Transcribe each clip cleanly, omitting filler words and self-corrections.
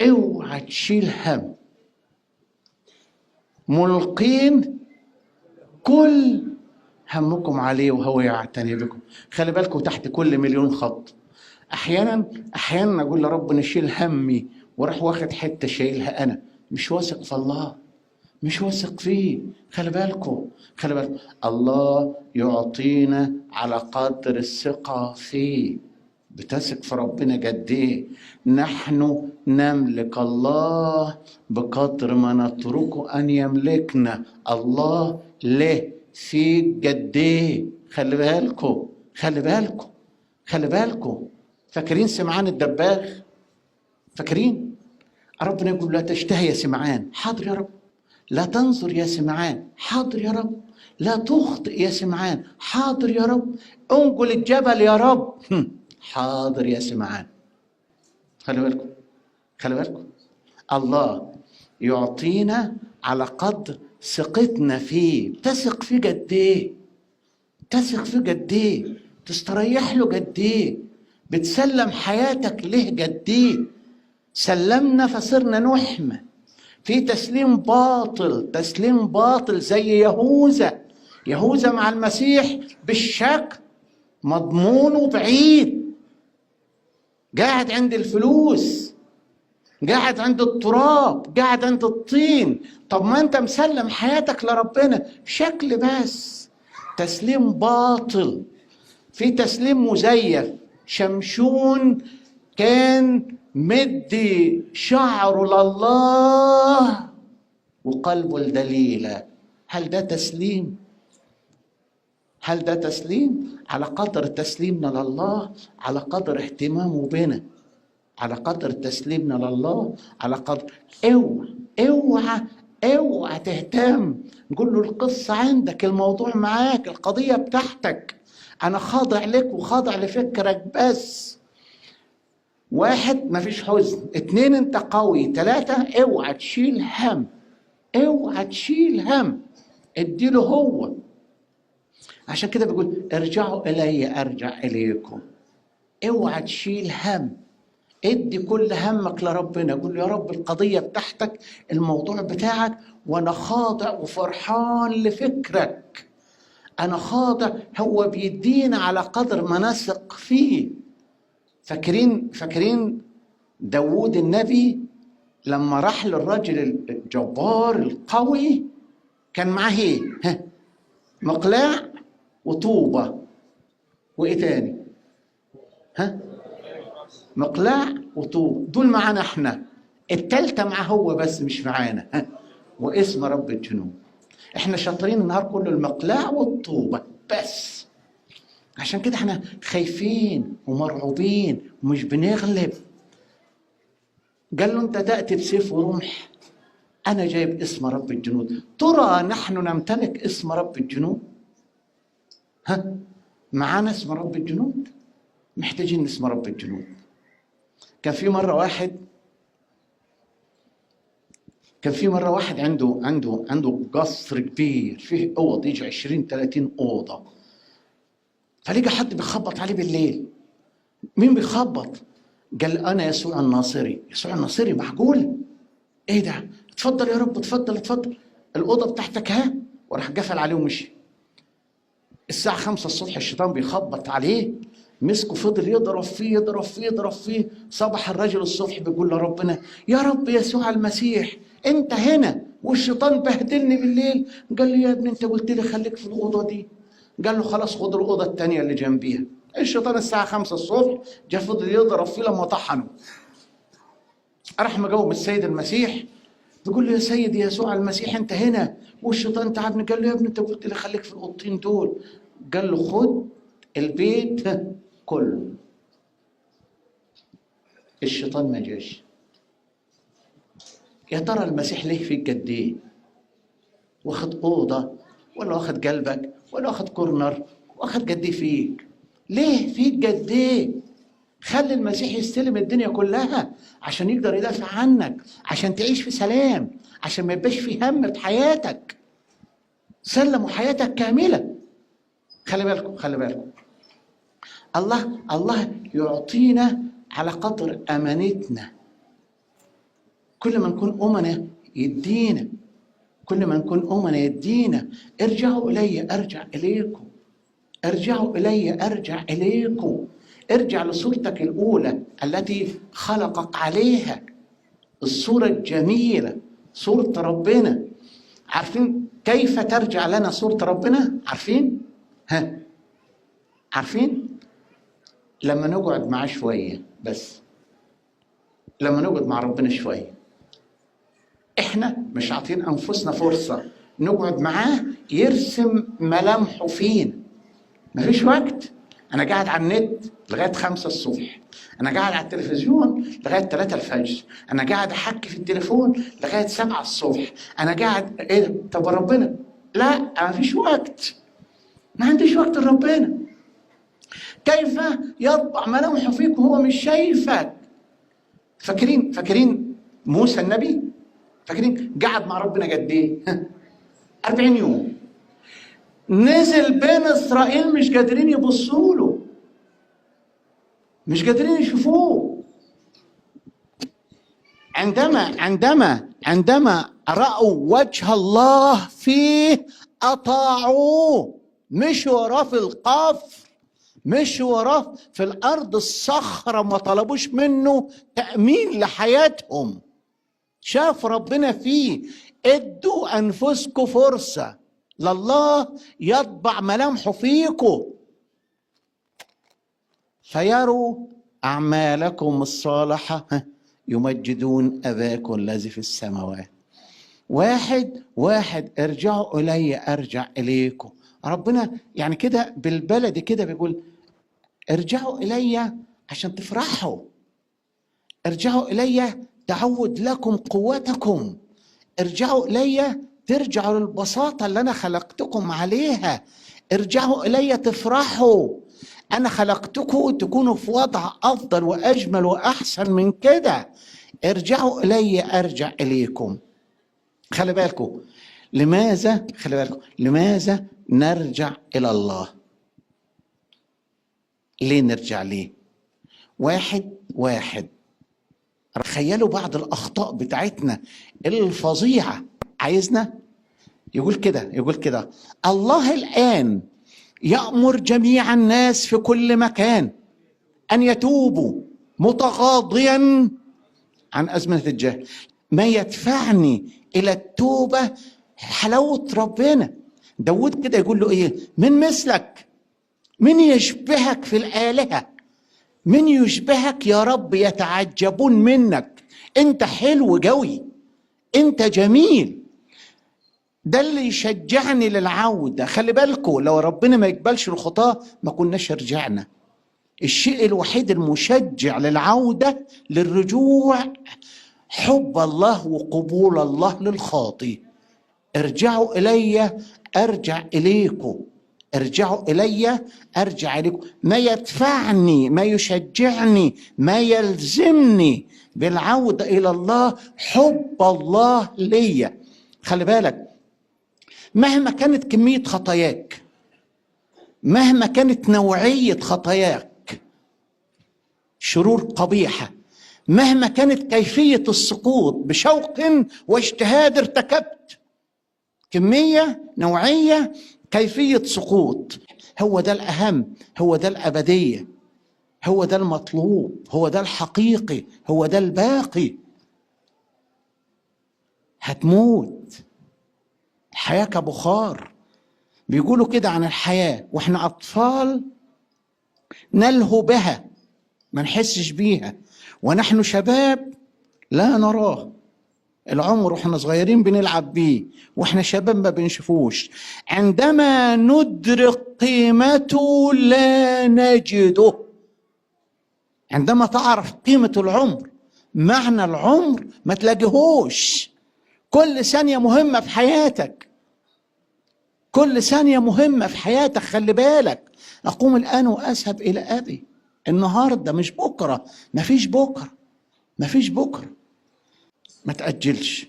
اوعى تشيل هم، ملقين كل همكم عليه وهو يعتني بكم. خلي بالكم تحت كل مليون خط احيانا اقول لرب نشيل همي وراح واخد حته شايلها انا، مش واثق في الله، مش واثق فيه. خلي بالكم الله يعطينا على قدر الثقه فيه. بتثق في ربنا قد ايه؟ نحن نملك الله بقدر ما نتركه ان يملكنا. الله له في قد ايه؟ خلي بالكم. فاكرين سمعان الدباغ؟ فاكرين؟ ربنا يقول لا تشتهي يا سمعان، حاضر يا رب. لا تنظر يا سمعان، حاضر يا رب. لا تخطئ يا سمعان، حاضر يا رب. انقل الجبل يا رب، حاضر يا سمعان. خلي بالكم الله يعطينا على قدر ثقتنا فيه. تثق فيه قد ايه؟ تستريح له قد ايه؟ بتسلم حياتك له قد ايه؟ سلمنا فصرنا نحمى. في تسليم باطل زي يهوذا مع المسيح بالشك، مضمونه بعيد، قاعد عند الفلوس، قاعد عند التراب، قاعد عند الطين. طب ما انت مسلم حياتك لربنا، شكل بس، تسليم باطل. في تسليم مزيف. شمشون كان مدي شعره لله وقلبه لدليلة. هل ده تسليم؟ على قدر تسليمنا لله، على قدر اهتمامه بنا، على قدر تسليمنا لله، على قدر. اوعى تهتم. نقول له القصة عندك، الموضوع معاك، القضية بتاعتك، انا خاضع لك وخاضع لفكرك بس. 1 مفيش حزن، 2 انت قوي، 3 اوعى تشيل هم. اديله هو. عشان كده بيقول ارجعوا الي ارجع اليكم. اوعى تشيل هم، ادي كل همك لربنا. قول له يا رب القضية بتاعتك، الموضوع بتاعك، وانا خاضع وفرحان لفكرك، انا خاضع. هو بيدينا على قدر ما نثق فيه. فاكرين داوود النبي لما راح للرجل الجبار القوي، كان معاه ايه؟ مقلاع وطوبة وايه تاني؟ مقلاع وطوب. دول معانا احنا، التالتة معاه هو بس مش معانا. واسم رب الجنود. احنا شاطرين النهار كله المقلاع والطوبة بس. عشان كده احنا خايفين ومرعوبين ومش بنغلب. قال له انت تأتي بسيف ورمح، انا جايب اسم رب الجنود. ترى نحن نمتلك اسم رب الجنود؟ معانا اسم رب الجنود؟ محتاجين اسم رب الجنود. كان في مرة واحد عنده قصر كبير فيه اوض يجي 20-30 اوضة. فلقى حد بيخبط عليه بالليل. مين بيخبط؟ قال انا يسوع الناصري. معقول؟ ايه ده؟ اتفضل يا رب، اتفضل الاوضه بتاعتك ها. وراح قفل عليه ومشي. الساعه 5 الصبح الشيطان بيخبط عليه، مسكه فضل يضرب فيه. صبح الرجل الصبح بيقول لربنا يا رب يسوع المسيح انت هنا والشيطان بهدلني بالليل. قال له يا ابني انت قلت لي خليك في الاوضه دي. قال له خلاص خد الاوضه الثانيه اللي جنبيها. الشيطان الساعه 5 الصبح جاء فضل يضرب فيه لما طحنه. راح مقوم السيد المسيح بيقول له يا سيدي يسوع المسيح انت هنا والشيطان تعبني. قال له يا ابني انت قلت لي خليك في الاوضتين دول. قال له خد البيت كله. الشيطان ما جاش. يا ترى المسيح ليه فيك قد ايه؟ واخد اوضه ولا واخد قلبك ولا واخد كورنر؟ واخد قد ايه فيك؟ ليه فيك قد ايه؟ خلي المسيح يستلم الدنيا كلها عشان يقدر يدافع عنك، عشان تعيش في سلام، عشان ما يبقاش في هم في حياتك. سلموا حياتك كامله. خلي بالكم الله يعطينا على قدر امانتنا. كل ما نكون أمنا يدينا، كل ما نكون أمنا يدينا. ارجعوا إلي أرجع إليكم، ارجعوا إلي أرجع إليكم. ارجع لصورتك الأولى التي خلقك عليها، الصورة الجميلة، صورة ربنا. عارفين كيف ترجع لنا صورة ربنا؟ عارفين؟ عارفين؟ لما نقعد معاه شوية بس، لما نقعد مع ربنا شوية. احنا مش عاطين انفسنا فرصة نقعد معاه يرسم ملامحه فينا. مفيش وقت. انا قاعد على النت لغاية 5 الصبح، انا قاعد على التلفزيون لغاية 3 الفجر، انا قاعد احكي في التليفون لغاية 7 الصبح، انا قاعد ايه ده؟ طب ربنا؟ لا، مفيش وقت، ما عنديش وقت لربنا. كيف يطبع ملامحه فيك وهو مش شايفك؟ فاكرين موسى النبي؟ فاكرين قعد مع ربنا قد ايه؟ 40 يوم. نزل بين اسرائيل مش قادرين يبصوا له، مش قادرين يشوفوه. عندما رأوا وجه الله فيه أطاعوه، مش وراه في القفر، مش وراه في الأرض الصخرة، ما طلبوش منه تأمين لحياتهم. شاف ربنا فيه. ادوا أنفسكم فرصة لله يطبع ملامحه فيكم، فيروا أعمالكم الصالحة يمجدون أباكم الذي في السماوات. واحد ارجعوا إلي أرجع إليكم. ربنا يعني كده بالبلدي كده بيقول ارجعوا إلي عشان تفرحوا، ارجعوا إلي تعود لكم قوتكم، ارجعوا إلي ترجعوا للبساطة اللي أنا خلقتكم عليها، ارجعوا إلي تفرحوا. أنا خلقتكم تكونوا في وضع أفضل وأجمل وأحسن من كده. ارجعوا إلي أرجع إليكم. خلي بالكم لماذا نرجع إلى الله؟ ليه نرجع ليه؟ واحد تخيلوا بعض الأخطاء بتاعتنا الفظيعة. عايزنا يقول كده الله الآن يأمر جميع الناس في كل مكان أن يتوبوا متغاضيا عن أزمنة الجهل. ما يدفعني إلى التوبة حلاوة ربنا. داود كده يقول له إيه؟ من مثلك، من يشبهك في الآلهة، من يشبهك يا رب، يتعجبون منك. أنت حلو قوي، أنت جميل. ده اللي يشجعني للعودة. خلي بالكم لو ربنا ما يقبلش الخطاة ما كناش رجعنا. الشيء الوحيد المشجع للعودة للرجوع حب الله وقبول الله للخاطي. ارجعوا إلي أرجع إليكم، ارجعوا إلي أرجع إليكم. ما يدفعني، ما يشجعني، ما يلزمني بالعودة إلى الله حب الله ليا. خلي بالك مهما كانت كمية خطاياك، مهما كانت نوعية خطاياك، شرور قبيحة، مهما كانت كيفية السقوط بشوق واجتهاد ارتكبت، كمية، نوعية، كيفية سقوط، هو ده الأهم، هو ده الأبدية، هو ده المطلوب، هو ده الحقيقي، هو ده الباقي. هتموت. الحياة كبخار. بيقولوا كده عن الحياة واحنا أطفال نلهو بها ما نحسش بيها، ونحن شباب لا نراه. العمر واحنا صغيرين بنلعب بيه، واحنا شباب ما بنشوفوش. عندما ندرك قيمته لا نجده. عندما تعرف قيمة العمر، معنى العمر، ما تلاقيهوش. كل ثانية مهمة في حياتك، كل ثانية مهمة في حياتك. خلي بالك أقوم الآن وأذهب إلى أبي. النهاردة مش بكرة، مفيش بكرة، مفيش بكرة. ما تأجلش.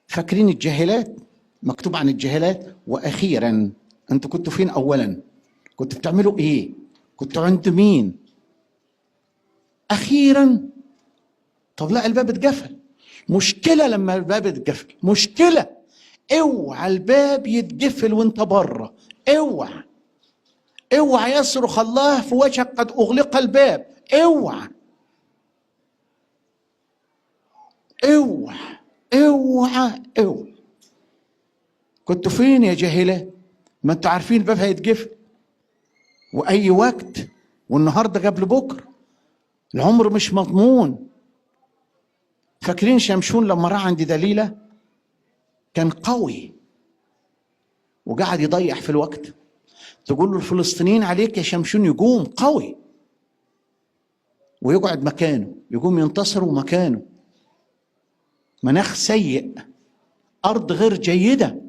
فاكرين الجاهلات؟ مكتوب عن الجاهلات وأخيرا. أنتوا كنتوا فين أولا؟ كنتوا بتعملوا إيه؟ كنتوا عند مين؟ أخيرا طب لا، الباب اتقفل. مشكلة لما الباب اتقفل، مشكلة. اوعى الباب يتقفل وانت بره، اوعى. اوعى يصرخ الله في وجهك قد اغلق الباب، اوعى اوعى اوعى اوعى. كنتوا فين يا جاهلة؟ ما انتوا عارفين الباب هيتقفل واي وقت، والنهارده قبل بكره، العمر مش مضمون. فاكرين شمشون لما راح عند دليلة كان قوي وقعد يضيع في الوقت، تقول له الفلسطينيين عليك يا شمشون، يقوم قوي ويقعد مكانه، يقوم ينتصروا مكانه. مناخ سيء، أرض غير جيدة،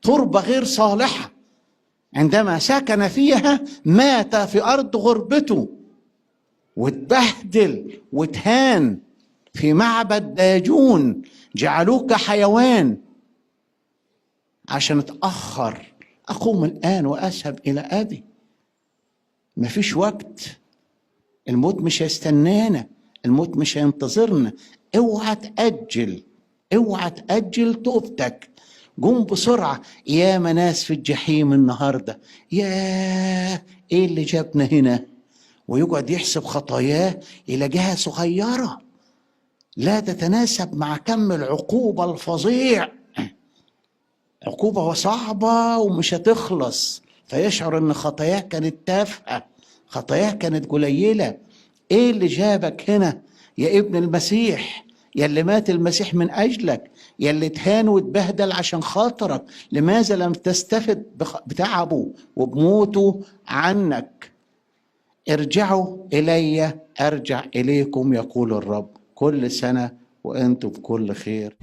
تربة غير صالحة، عندما سكن فيها مات في أرض غربته واتبهدل واتهان في معبد داجون، جعلوك حيوان عشان اتأخر. أقوم الآن وأذهب إلى أبي. مفيش وقت، الموت مش هيستنانا، الموت مش هينتظرنا. اوعى تأجل، اوعى تأجل توبتك، قوم بسرعة. يا ناس في الجحيم النهاردة، يا ايه اللي جابنا هنا؟ ويقعد يحسب خطاياه يلاقيها صغيرة لا تتناسب مع كم العقوبة الفظيع، عقوبة صعبة ومش هتخلص، فيشعر ان خطاياه كانت تافهة، خطاياه كانت قليلة. ايه اللي جابك هنا يا ابن المسيح؟ يا اللي مات المسيح من اجلك، يا اللي اتهان واتبهدل عشان خاطرك، لماذا لم تستفد بتعبه وبموته عنك؟ ارجعوا الي ارجع اليكم، يقول الرب. كل سنة وانتم بكل خير.